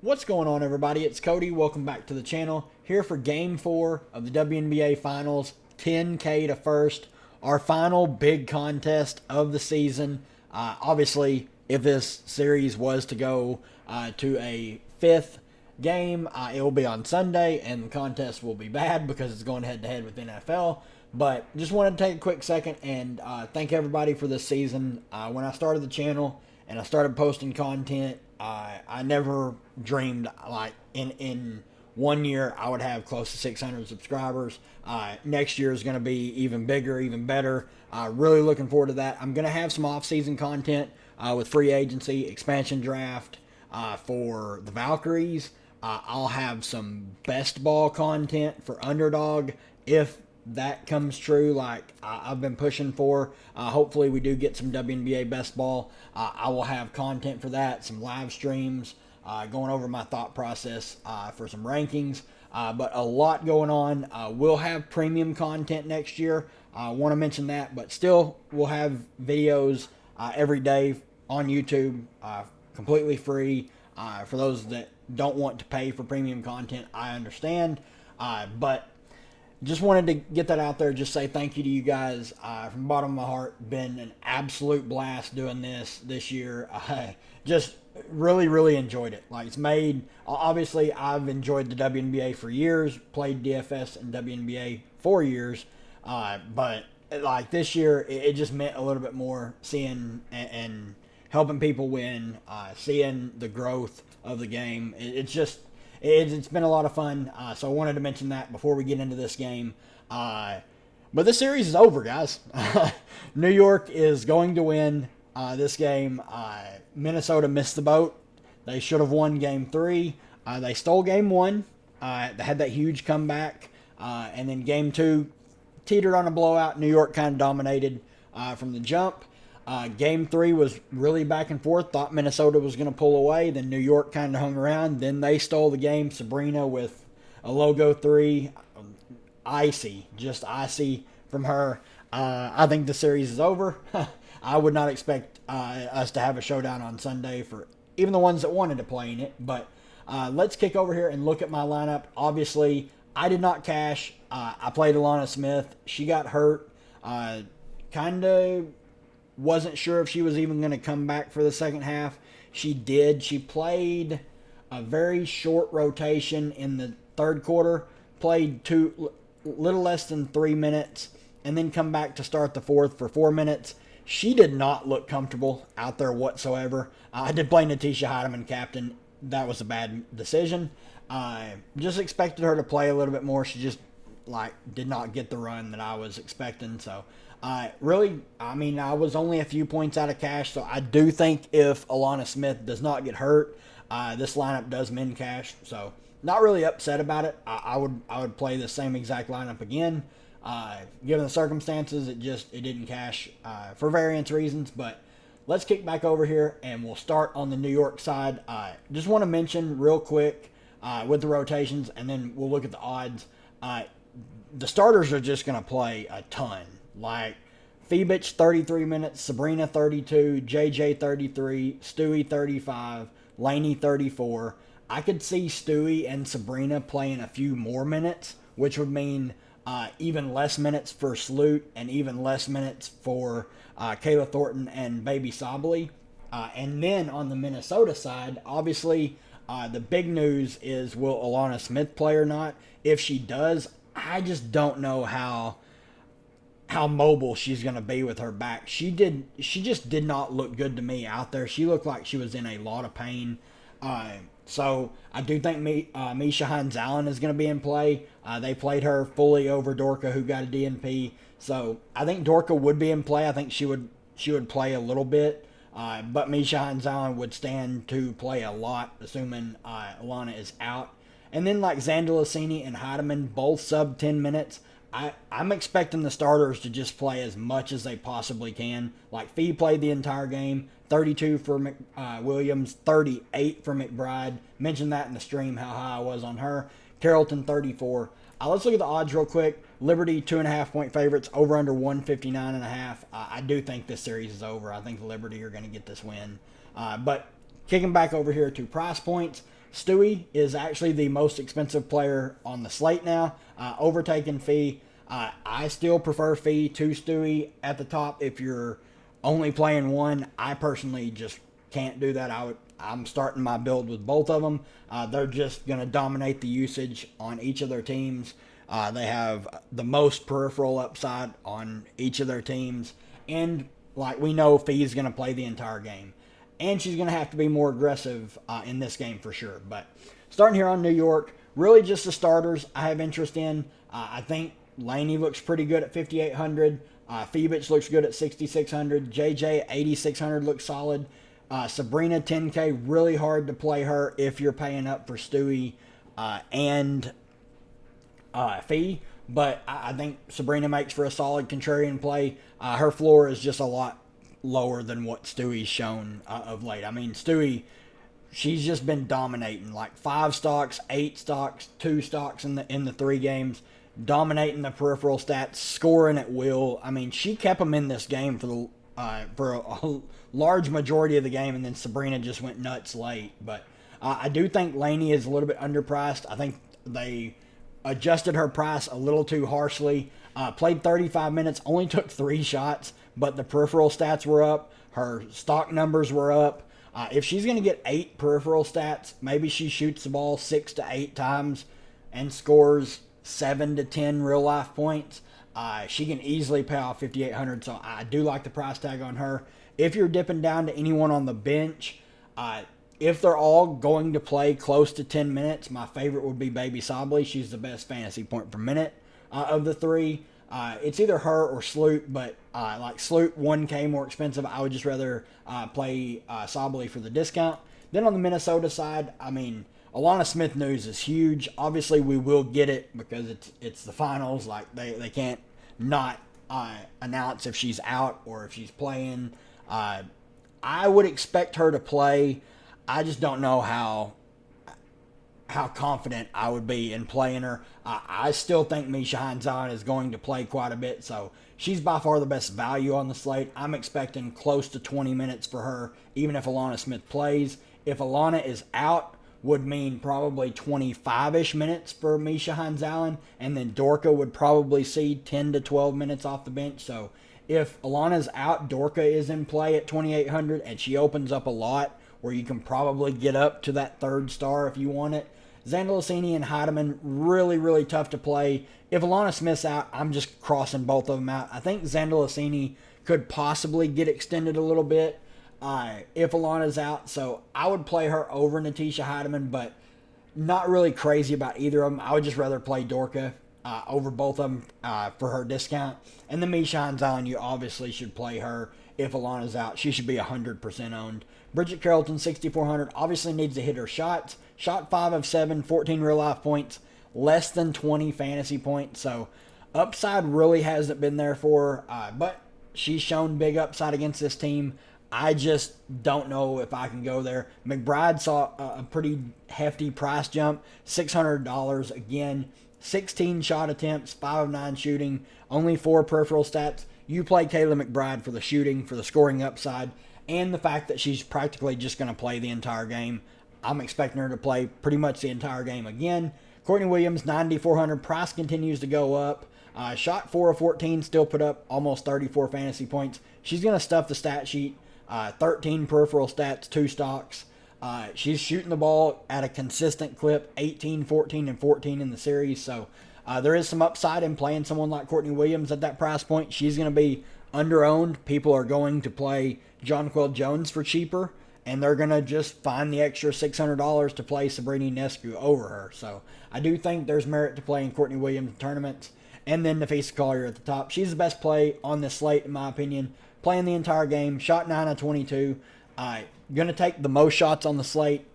What's going on, everybody? It's Cody. Welcome back to the channel. Here for Game 4 of the WNBA Finals, 10K to first, our final big contest of the season. Obviously, if this series was to go to a fifth game, it will be on Sunday, and the contest will be bad because it's going head-to-head with NFL. But just wanted to take a quick second and thank everybody for this season. When I started the channel and I started posting content, I never dreamed like in 1 year I would have close to 600 subscribers. Next year is going to be even bigger, even better. Really looking forward to that. I'm going to have some off-season content with free agency, expansion draft for the Valkyries. I'll have some best ball content for Underdog if that comes true, like I've been pushing for. Hopefully we do get some WNBA best ball. I will have content for that, some live streams, going over my thought process for some rankings. But a lot going on. We'll have premium content next year. I want to mention that, but still we'll have videos every day on YouTube, completely free. For those that don't want to pay for premium content, I understand. But just wanted to get that out there. Just say thank you to you guys from the bottom of my heart. Been an absolute blast doing this year. I just really enjoyed it. Like, it's made, obviously I've enjoyed the WNBA for years, played DFS and WNBA for years, but like this year it just meant a little bit more, seeing and helping people win, seeing the growth of the game. It's been a lot of fun, so I wanted to mention that before we get into this game. But this series is over, guys. New York is going to win this game. Minnesota missed the boat. They should have won Game 3. They stole Game 1. They had that huge comeback. And then Game 2 teetered on a blowout. New York kind of dominated from the jump. Game 3 was really back and forth. Thought Minnesota was going to pull away. Then New York kind of hung around. Then they stole the game. Sabrina with a logo 3. Just icy from her. I think the series is over. I would not expect us to have a showdown on Sunday for even the ones that wanted to play in it. But let's kick over here and look at my lineup. Obviously, I did not cash. I played Alana Smith. She got hurt. Kind of wasn't sure if she was even going to come back for the second half. She did. She played a very short rotation in the third quarter, played little less than 3 minutes, and then come back to start the fourth for 4 minutes. She did not look comfortable out there whatsoever. I did play Natisha Heidemann captain. That was a bad decision. I just expected her to play a little bit more. She just did not get the run that I was expecting. So I was only a few points out of cash, so I do think if Alana Smith does not get hurt, this lineup does min cash. So not really upset about it. I would play the same exact lineup again. Given the circumstances, it didn't cash for variance reasons. But let's kick back over here and we'll start on the New York side. Just want to mention real quick with the rotations, and then we'll look at the odds. The starters are just going to play a ton. Like Phoebich 33 minutes, Sabrina 32, JJ 33, Stewie 35, Laney 34. I could see Stewie and Sabrina playing a few more minutes, which would mean even less minutes for Sloot and even less minutes for Kayla Thornton and Baby Sabally. And then on the Minnesota side, obviously the big news is, will Alana Smith play or not? If she does, I just don't know how mobile she's going to be with her back. She just did not look good to me out there. She looked like she was in a lot of pain. So I do think Misha Hines-Allen is going to be in play. They played her fully over Dorka, who got a DNP. So I think Dorka would be in play. I think she would play a little bit. But Misha Hines-Allen would stand to play a lot, assuming Alana is out. And then Zandalicini and Heidemann, both sub 10 minutes. I'm expecting the starters to just play as much as they possibly can. Fee played the entire game, 32 for Williams, 38 for McBride. Mentioned that in the stream, how high I was on her. Carrollton, 34. Let's look at the odds real quick. Liberty, 2.5 point favorites, over under 159.5. I do think this series is over. I think Liberty are going to get this win. But kicking back over here to price points, Stewie is actually the most expensive player on the slate now, overtaking Fee. I still prefer Fee to Stewie at the top if you're only playing one. I personally just can't do that. I'm starting my build with both of them. They're just going to dominate the usage on each of their teams. They have the most peripheral upside on each of their teams. And like we know, Fee's going to play the entire game. And she's going to have to be more aggressive in this game for sure. But starting here on New York, really just the starters I have interest in. I think Laney looks pretty good at 5,800. Phoebich looks good at 6,600. JJ 8,600 looks solid. Sabrina 10K, really hard to play her if you're paying up for Stewie and Fee. But I think Sabrina makes for a solid contrarian play. Her floor is just a lot lower than what Stewie's shown of late. I mean, Stewie, she's just been dominating, like 5 stocks, 8 stocks, 2 stocks in the 3 games, dominating the peripheral stats, scoring at will. I mean, she kept them in this game for a large majority of the game, and then Sabrina just went nuts late. But I do think Laney is a little bit underpriced. I think they adjusted her price a little too harshly. Played 35 minutes, only took 3 shots, but the peripheral stats were up. Her stock numbers were up. If she's going to get 8 peripheral stats, maybe she shoots the ball 6 to 8 times and scores 7 to 10 real life points. She can easily pay off 5,800, so I do like the price tag on her. If you're dipping down to anyone on the bench, if they're all going to play close to 10 minutes, my favorite would be Baby Sobley. She's the best fantasy point per minute of the 3. It's either her or Sloot, but like Sloot 1K more expensive. I would just rather play Sobley for the discount. Then on the Minnesota side, I mean, Alana Smith news is huge. Obviously, we will get it because it's the finals. Like they can't not announce if she's out or if she's playing. I would expect her to play. I just don't know how confident I would be in playing her. I still think Misha Hines-Allen is going to play quite a bit, so she's by far the best value on the slate. I'm expecting close to 20 minutes for her, even if Alana Smith plays. If Alana is out, would mean probably 25-ish minutes for Misha Hines-Allen, and then Dorka would probably see 10 to 12 minutes off the bench. So if Alana's out, Dorka is in play at 2,800, and she opens up a lot where you can probably get up to that 3rd star if you want it. Zandalicini and Heidemann, really, really tough to play. If Alana Smith's out, I'm just crossing both of them out. I think Zandalicini could possibly get extended a little bit if Alana's out. So I would play her over Natisha Heidemann, but not really crazy about either of them. I would just rather play Dorka over both of them for her discount. And then Misha Hines-Allen, you obviously should play her if Alana's out. She should be 100% owned. Bridget Carrollton, 6,400, obviously needs to hit her shots. Shot 5 of 7, 14 real life points, less than 20 fantasy points. So upside really hasn't been there for her, but she's shown big upside against this team. I just don't know if I can go there. McBride saw a pretty hefty price jump, $600 again. 16 shot attempts, 5 of 9 shooting, only 4 peripheral stats. You play Kayla McBride for the shooting, for the scoring upside, and the fact that she's practically just going to play the entire game. I'm expecting her to play pretty much the entire game again. Courtney Williams, 9,400. Price continues to go up. Shot 4 of 14, still put up almost 34 fantasy points. She's going to stuff the stat sheet. 13 peripheral stats, 2 stocks. She's shooting the ball at a consistent clip, 18, 14, and 14 in the series. So there is some upside in playing someone like Courtney Williams at that price point. She's going to be under-owned. People are going to play Jonquel Jones for cheaper, and they're going to just find the extra $600 to play Sabrina Ionescu over her. So I do think there's merit to playing Courtney Williams in tournaments. And then Nafisa Collier at the top. She's the best play on this slate, in my opinion. Playing the entire game. Shot 9 of 22. Going to take the most shots on the slate.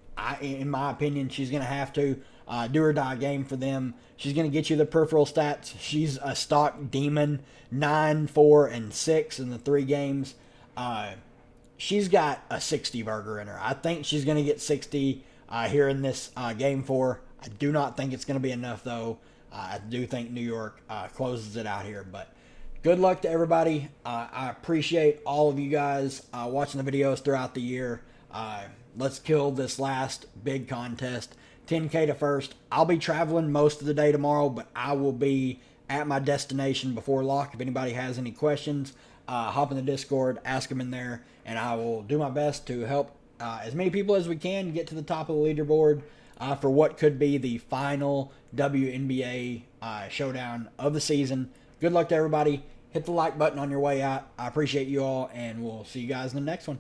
In my opinion, she's going to have to do or die game for them. She's going to get you the peripheral stats. She's a stock demon. 9, 4, and 6 in the 3 games. She's got a 60 burger in her. I think she's going to get 60 here in this game 4. I do not think it's going to be enough, though. I do think New York closes it out here. But good luck to everybody. I appreciate all of you guys watching the videos throughout the year. let's kill this last big contest. 10K to first. I'll be traveling most of the day tomorrow, but I will be at my destination before lock. If anybody has any questions, hop in the Discord, ask them in there, and I will do my best to help as many people as we can get to the top of the leaderboard for what could be the final WNBA showdown of the season. Good luck to everybody. Hit the like button on your way out. I appreciate you all, and we'll see you guys in the next one.